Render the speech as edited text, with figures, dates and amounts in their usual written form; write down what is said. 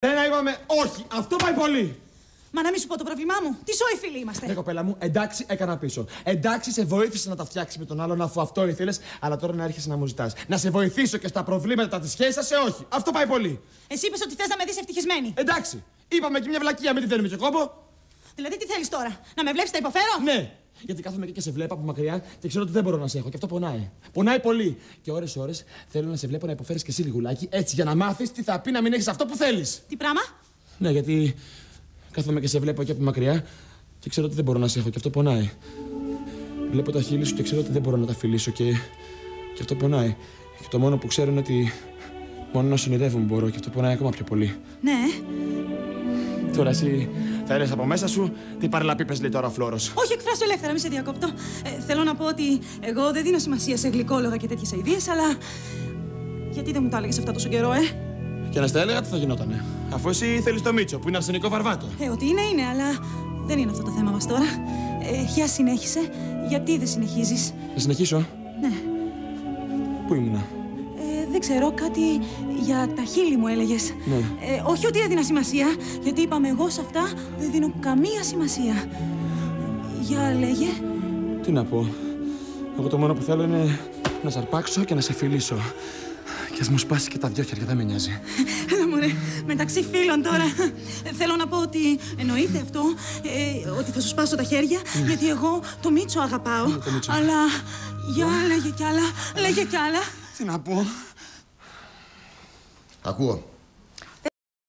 Ένα είπαμε όχι. Αυτό πάει πολύ. Μα να μην σου πω το πρόβλημά μου. Τι σόι φίλοι είμαστε. Ναι, κοπέλα μου, εντάξει, έκανα πίσω. Εντάξει, σε βοήθησα να τα φτιάξει με τον άλλον αφού αυτό ήθελες, αλλά τώρα να έρχεσαι να μου ζητάς. Να σε βοηθήσω και στα προβλήματα της σχέσης σας σε όχι. Αυτό πάει πολύ. Εσύ είπες ότι θες να με δεις ευτυχισμένη. Εντάξει, είπαμε και μια βλακεία, μην τη θέλουμε και κόμπο. Δηλαδή τι θέλεις τώρα, να με βλέπεις τα υποφέρω. Ναι, γιατί κάθομαι και σε βλέπω από μακριά και ξέρω ότι δεν μπορώ να σε έχω και αυτό πονάει. Πονάει πολύ. Και ώρες θέλω να σε βλέπω να υποφέρεις και εσύ λιγουλάκι, έτσι για να μάθεις τι θα πει να μην έχεις αυτό που θέλεις. Τι πράγμα? Ναι, γιατί κάθομαι και σε βλέπω και από μακριά και ξέρω ότι δεν μπορώ να σε έχω και αυτό πονάει. Βλέπω τα χείλη σου και ξέρω ότι δεν μπορώ να τα φιλήσω και αυτό πονάει. Και το μόνο που ξέρω είναι ότι μόνο να σου ονειρεύομαι μπορώ και αυτό πονάει ακόμα πιο πολύ. Ναι. Τώρα εσύ θα έλες από μέσα σου τι παρελαπίπες λέει τώρα ο Φλόρος. Όχι, εκφράσου ελεύθερα, μη σε διακόπτω. Θέλω να πω ότι εγώ δεν δίνω σημασία σε γλυκόλογα και τέτοιες αηδίες, αλλά. Γιατί δεν μου τα έλεγες αυτά τόσο καιρό, Και να στα έλεγα τι θα γινότανε. Αφού εσύ θέλεις το Μίτσο που είναι αρσενικό βαρβάτο. Ότι είναι, αλλά δεν είναι αυτό το θέμα μας τώρα. Για συνέχισε. Γιατί δεν συνεχίζεις? Να συνεχίσω. Ναι. Πού ήμουνα? Δεν ξέρω, κάτι για τα χείλη μου έλεγες. Ναι. Όχι ότι έδινα σημασία, γιατί είπαμε εγώ σε αυτά δεν δίνω καμία σημασία. Για λέγε. Τι να πω. Εγώ το μόνο που θέλω είναι να σε αρπάξω και να σε φιλήσω. Και ας μου σπάσει και τα δυο χέρια, δεν με νοιάζει. Έλα μωρέ, μεταξύ φίλων τώρα. Θέλω να πω ότι εννοείται αυτό, ότι θα σου σπάσω τα χέρια, γιατί εγώ το Μίτσο αγαπάω. Το Μίτσο. Αλλά, για λέγε κι άλλα, λέγε κι άλλα. Τι να πω. Ακούω.